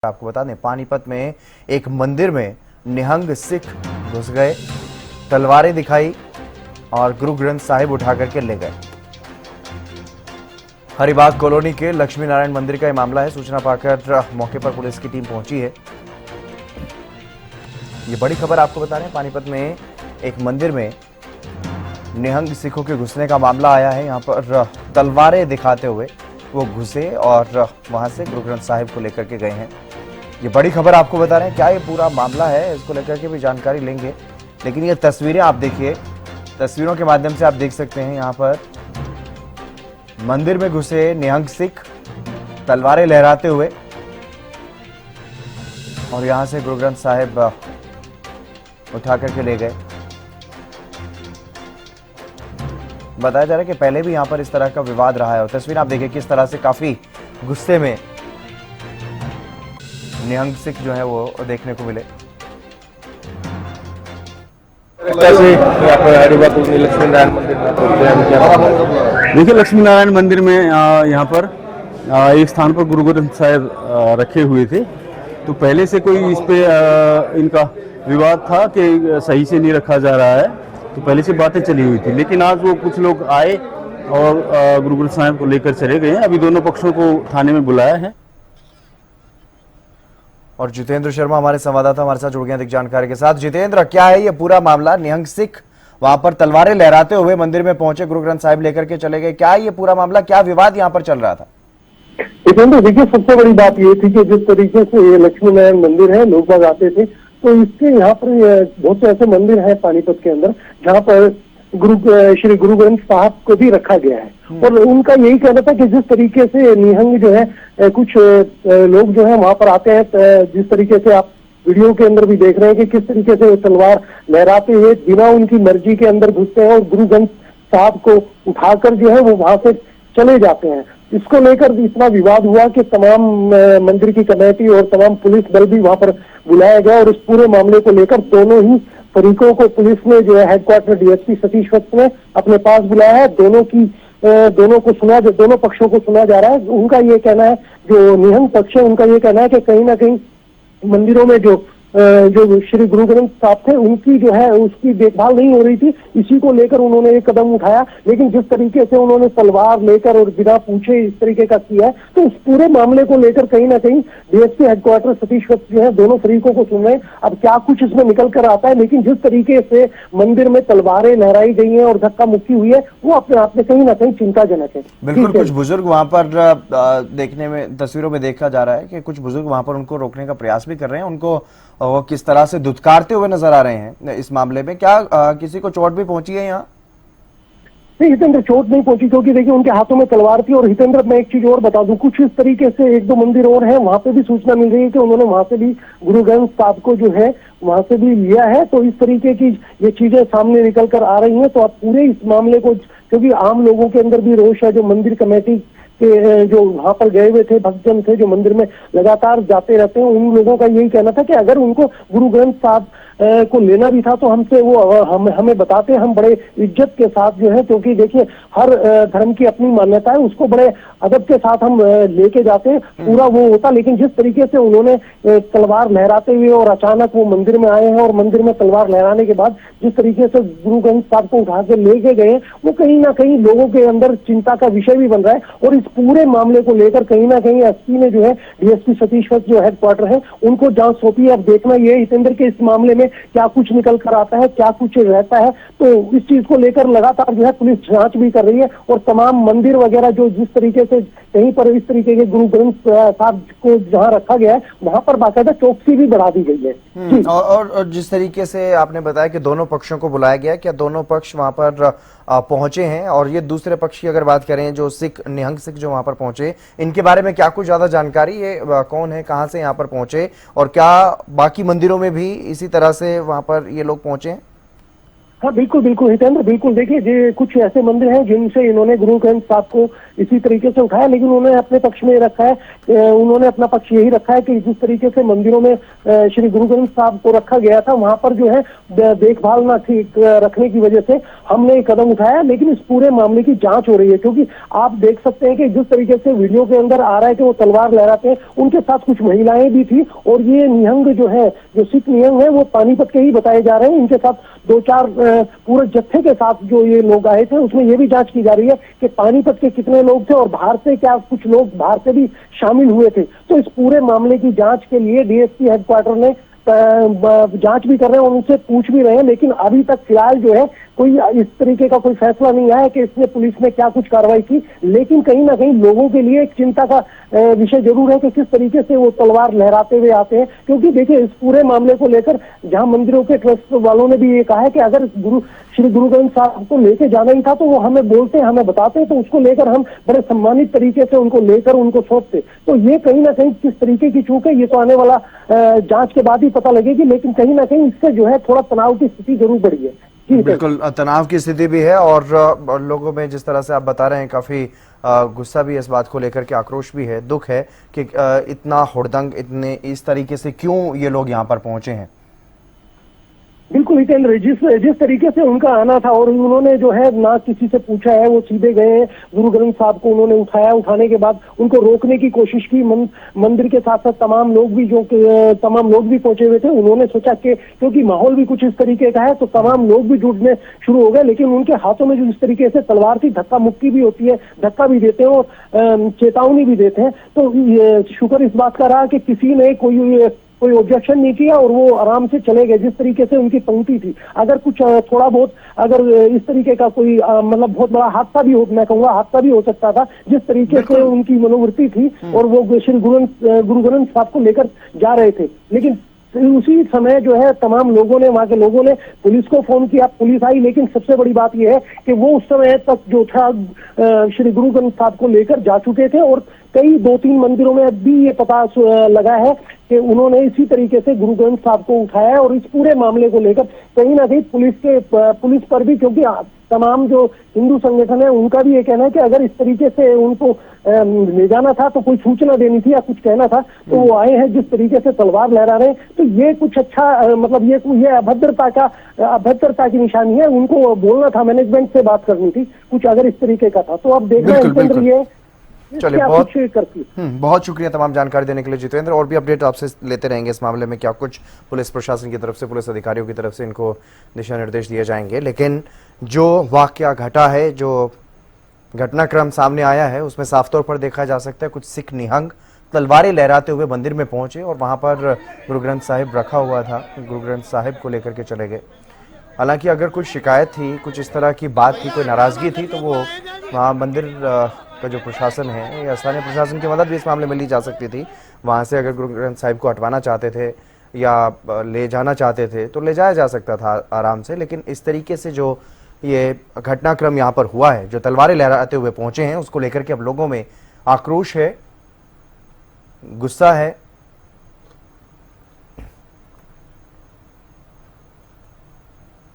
आपको बता दें, पानीपत में एक मंदिर में निहंग सिख घुस गए, तलवारें दिखाई और गुरु ग्रंथ साहिब उठा करके ले गए। हरिबाग कॉलोनी के लक्ष्मी नारायण मंदिर का यह मामला है। सूचना पाकर मौके पर पुलिस की टीम पहुंची है। ये बड़ी खबर आपको बता रहे हैं, पानीपत में एक मंदिर में निहंग सिखों के घुसने का मामला आया है। यहां पर तलवारें दिखाते हुए वो घुसे और वहां से गुरु ग्रंथ साहिब को लेकर के गए हैं। ये बड़ी खबर आपको बता रहे हैं। क्या ये पूरा मामला है, इसको लेकर के भी जानकारी लेंगे। लेकिन ये तस्वीरें आप देखिए, तस्वीरों के माध्यम से आप देख सकते हैं यहाँ पर मंदिर में घुसे निहंग सिख तलवारें लहराते हुए और यहां से गुरु ग्रंथ साहिब उठा करके ले गए। बताया जा रहा है कि पहले भी यहां पर इस तरह का विवाद रहा है और तस्वीर आप देखिए किस तरह से काफी गुस्से में निहंग सिख जो है वो देखने को मिले। लक्ष्मी नारायण मंदिर देखिए, लक्ष्मी नारायण मंदिर में यहाँ पर एक स्थान पर गुरु ग्रंथ साहिब रखे हुए थे। तो पहले से कोई इस पे इनका विवाद था कि सही से नहीं रखा जा रहा है, तो पहले से बातें चली हुई थी। लेकिन आज वो कुछ लोग आए और गुरु ग्रंथ साहिब को लेकर चले गए हैं। अभी दोनों पक्षों को थाने में बुलाया है। और जितेंद्र शर्मा हमारे संवाददाता हमारे साथ जुड़ गए अधिक जानकारी के साथ। जितेंद्र, क्या है ये पूरा मामला? निहंग सिख वहां पर तलवारें लहराते हुए मंदिर में पहुंचे, गुरु ग्रंथ साहिब लेकर के चले गए। क्या है ये पूरा मामला, क्या विवाद यहाँ पर चल रहा था? जितेंद्र, देखिए, सबसे बड़ी बात ये थी कि जिस तरीके से ये लक्ष्मी नारायण मंदिर है, लोग बाग आते थे, तो इसके यहाँ पर बहुत से ऐसे मंदिर हैं पानीपत के अंदर जहाँ पर श्री गुरु ग्रंथ साहब को भी रखा गया है। और उनका यही कहना था कि जिस तरीके से निहंग जो है कुछ लोग जो है वहां पर आते हैं, जिस तरीके से आप वीडियो के अंदर भी देख रहे हैं कि किस तरीके से वो तलवार लहराते हुए बिना उनकी मर्जी के अंदर घुसते हैं और गुरु ग्रंथ साहब को उठाकर जो है वो वहां से चले जाते हैं। इसको लेकर इतना विवाद हुआ कि तमाम मंदिर की कमेटी और तमाम पुलिस बल भी वहां पर बुलाया गया और इस पूरे मामले को लेकर दोनों ही फरीकों को पुलिस ने जो है हेडक्वार्टर डीएसपी सतीश वत्स ने अपने पास बुलाया है। दोनों पक्षों को सुना जा रहा है। उनका ये कहना है, जो निहंग पक्ष है उनका ये कहना है कि कहीं ना कहीं मंदिरों में जो श्री गुरु ग्रंथ साहब थे उनकी जो है उसकी देखभाल नहीं हो रही थी। इसी को लेकर उन्होंने एक कदम उठाया। लेकिन जिस तरीके से उन्होंने तलवार लेकर और बिना पूछे इस तरीके का किया है, तो उस पूरे मामले को लेकर कहीं ना कहीं डीएसपी हेडक्वार्टर सतीश वत्स जो है दोनों फरीकों को सुन रहे हैं। अब क्या कुछ इसमें निकल कर आता है, लेकिन जिस तरीके से मंदिर में तलवारें लहराई गई है और धक्का मुक्की हुई है, वो अपने आप में कहीं ना कहीं चिंताजनक है। बिल्कुल, कुछ बुजुर्ग वहां पर देखने में तस्वीरों में देखा जा रहा है कि कुछ बुजुर्ग वहां पर उनको रोकने का प्रयास भी कर रहे हैं। उनको वो किस तरह से धुतकारते हुए नजर आ रहे हैं इस मामले में। क्या किसी को चोट भी पहुंची है यहाँ? नहीं हितेंद्र, चोट नहीं पहुंची, क्योंकि देखिए उनके हाथों में तलवार थी। और हितेंद्र, मैं एक चीज और बता दूं, कुछ इस तरीके से एक दो मंदिर और हैं, वहां पे भी सूचना मिल रही है कि उन्होंने वहां से भी गुरु ग्रंथ साहब को जो है वहां से भी लिया है। तो इस तरीके की ये चीजें सामने निकल कर आ रही हैं। तो आप पूरे इस मामले को, क्योंकि आम लोगों के अंदर भी रोष है, जो मंदिर कमेटी के जो वहां पर गए हुए थे भक्तजन थे, जो मंदिर में लगातार जाते रहते हैं, उन लोगों का यही कहना था कि अगर उनको गुरु ग्रंथ साहब को लेना भी था तो हमसे वो हमें बताते, हम बड़े इज्जत के साथ जो है, क्योंकि देखिए हर धर्म की अपनी मान्यता है, उसको बड़े अदब के साथ हम लेके जाते, पूरा वो होता। लेकिन जिस तरीके से उन्होंने तलवार लहराते हुए और अचानक वो मंदिर में आए हैं और मंदिर में तलवार लहराने के बाद जिस तरीके से गुरु ग्रंथ साहब को उठा के लेके गए, वो कहीं ना कहीं लोगों के अंदर चिंता का विषय भी बन रहा है। और इस पूरे मामले को लेकर कहीं ना कहीं एसपी ने जो है डीएसपी सतीश वत्स जो हेडक्वार्टर है उनको जांच सौंपी है। अब देखना ये हितेंद्र के इस मामले में क्या कुछ निकल कर आता है, क्या कुछ रहता है। तो इस चीज को लेकर लगातार जो है पुलिस जांच भी कर रही है और तमाम मंदिर वगैरह जो जिस तरीके से कहीं पर इस तरीके के गुरु ग्रंथ साहब को जहां रखा गया है वहां पर बाकायदा चौकसी भी बढ़ा दी गई है। और जिस तरीके से आपने बताया कि दोनों पक्षों को बुलाया गया, क्या दोनों पक्ष वहां पर पहुंचे हैं? और ये दूसरे पक्ष की अगर बात करें, जो सिख निहंग सिख जो वहां पर पहुंचे, इनके बारे में क्या कुछ ज्यादा जानकारी? ये कौन है, कहां से यहाँ पर पहुंचे और क्या बाकी मंदिरों में भी इसी तरह से वहां पर ये लोग पहुंचे हैं? हाँ बिल्कुल बिल्कुल हितेंद्र, बिल्कुल देखिए ये कुछ ऐसे मंदिर हैं जिनसे इन्होंने गुरु ग्रंथ साहब को इसी तरीके से उठाया, लेकिन उन्होंने अपने पक्ष में रखा है, उन्होंने अपना पक्ष यही रखा है कि जिस तरीके से मंदिरों में श्री गुरु ग्रंथ साहब को रखा गया था वहां पर जो है देखभाल न ठीक रखने की वजह से हमने ये कदम उठाया। लेकिन इस पूरे मामले की जांच हो रही है, क्योंकि आप देख सकते हैं कि जिस तरीके से वीडियो के अंदर आ रहा है कि वो तलवार लहराते हैं, उनके साथ कुछ महिलाएं भी थी और ये निहंग जो है, जो सिख निहंग है, वो पानीपत के ही बताए जा रहे हैं। इनके साथ 2-4 पूरे जत्थे के साथ जो ये लोग आए थे, उसमें ये भी जांच की जा रही है कि पानीपत के कितने लोग थे और बाहर से क्या कुछ लोग बाहर से भी शामिल हुए थे। तो इस पूरे मामले की जांच के लिए डीएसपी हेडक्वार्टर ने जांच भी कर रहे हैं और उनसे पूछ भी रहे हैं, लेकिन अभी तक फिलहाल जो है कोई इस तरीके का कोई फैसला नहीं आया कि इसमें पुलिस ने क्या कुछ कार्रवाई की। लेकिन कहीं ना कहीं लोगों के लिए एक चिंता का विषय जरूर है कि किस तरीके से वो तलवार लहराते हुए आते हैं, क्योंकि देखिए इस पूरे मामले को लेकर जहां मंदिरों के ट्रस्ट वालों ने भी ये कहा है कि अगर श्री गुरु ग्रंथ साहब को लेके जाना ही था तो वो हमें बोलते, हमें बताते, तो उसको लेकर हम बड़े सम्मानित तरीके से उनको लेकर उनको सौंपते। तो ये कहीं ना कहीं किस तरीके की चूक है ये तो आने वाला जांच के बाद ही पता लगेगी, लेकिन कहीं ना कहीं इससे जो है थोड़ा तनाव की स्थिति जरूर बढ़ी है। बिल्कुल तनाव की स्थिति भी है और लोगों में जिस तरह से आप बता रहे हैं काफी गुस्सा भी है इस बात को लेकर के, आक्रोश भी है, दुख है कि इतना हुड़दंग, इतने इस तरीके से क्यों ये लोग यहाँ पर पहुंचे हैं। बिल्कुल हितेंद्र, जिस तरीके से उनका आना था और उन्होंने जो है ना किसी से पूछा है, वो सीधे गए हैं गुरु ग्रंथ साहब को उन्होंने उठाया, उठाने के बाद उनको रोकने की कोशिश की। मंदिर के साथ साथ तमाम लोग भी पहुंचे हुए थे। उन्होंने सोचा कि क्योंकि माहौल भी कुछ इस तरीके का है तो तमाम लोग भी जुटने शुरू हो गए, लेकिन उनके हाथों में जो इस तरीके से तलवार थी, धक्का मुक्की भी होती है, धक्का भी देते हैं और चेतावनी भी देते हैं। तो शुक्र इस बात का रहा कि किसी ने कोई ऑब्जेक्शन नहीं किया और वो आराम से चले गए। जिस तरीके से उनकी पंक्ति थी, अगर कुछ थोड़ा बहुत अगर इस तरीके का कोई मतलब बहुत बड़ा हादसा भी हो, मैं कहूँगा हादसा भी हो सकता था, जिस तरीके से उनकी मनोवृत्ति थी और वो श्री गुरु ग्रंथ साहब को लेकर जा रहे थे। लेकिन उसी समय जो है तमाम लोगों ने, वहां के लोगों ने पुलिस को फोन किया, पुलिस आई, लेकिन सबसे बड़ी बात यह है कि वो उस समय तक जो था श्री गुरु ग्रंथ साहब को लेकर जा चुके थे और कई 2-3 मंदिरों में भी ये पता लगा है कि उन्होंने इसी तरीके से गुरु ग्रंथ साहब को उठाया है। और इस पूरे मामले को लेकर कहीं ना कहीं पुलिस पर भी, क्योंकि तमाम जो हिंदू संगठन है उनका भी ये कहना है कि अगर इस तरीके से उनको ले जाना था तो कोई सूचना देनी थी या कुछ कहना था, तो वो आए हैं जिस तरीके से तलवार लहरा रहे हैं, तो ये कुछ अच्छा मतलब ये अभद्रता की निशानी है। उनको बोलना था, मैनेजमेंट से बात करनी थी, कुछ अगर इस तरीके का था। तो अब देखना है ये चलिए, बहुत शुक्रिया तमाम जानकारी देने के लिए जितेंद्र। और भी अपडेट आपसे लेते रहेंगे इस मामले में, क्या कुछ पुलिस प्रशासन की तरफ से, पुलिस अधिकारियों की तरफ से इनको दिशा निर्देश दिए जाएंगे। लेकिन जो वाकया घटा है, जो घटनाक्रम सामने आया है, उसमें साफ तौर पर देखा जा सकता है कुछ सिख निहंग तलवारें लहराते हुए मंदिर में पहुंचे और वहां पर गुरु ग्रंथ साहिब रखा हुआ था, गुरु ग्रंथ साहिब को लेकर के चले गए। हालांकि अगर कुछ शिकायत थी, कुछ इस तरह की बात थी, कोई नाराजगी थी, तो वो वहाँ मंदिर का जो प्रशासन है या स्थानीय प्रशासन की मदद भी इस मामले में ली जा सकती थी। वहाँ से अगर गुरु ग्रंथ साहिब को हटवाना चाहते थे या ले जाना चाहते थे तो ले जाया जा सकता था आराम से। लेकिन इस तरीके से जो ये घटनाक्रम यहाँ पर हुआ है, जो तलवारें लहराते हुए पहुंचे हैं, उसको लेकर के अब लोगों में आक्रोश है, गुस्सा है,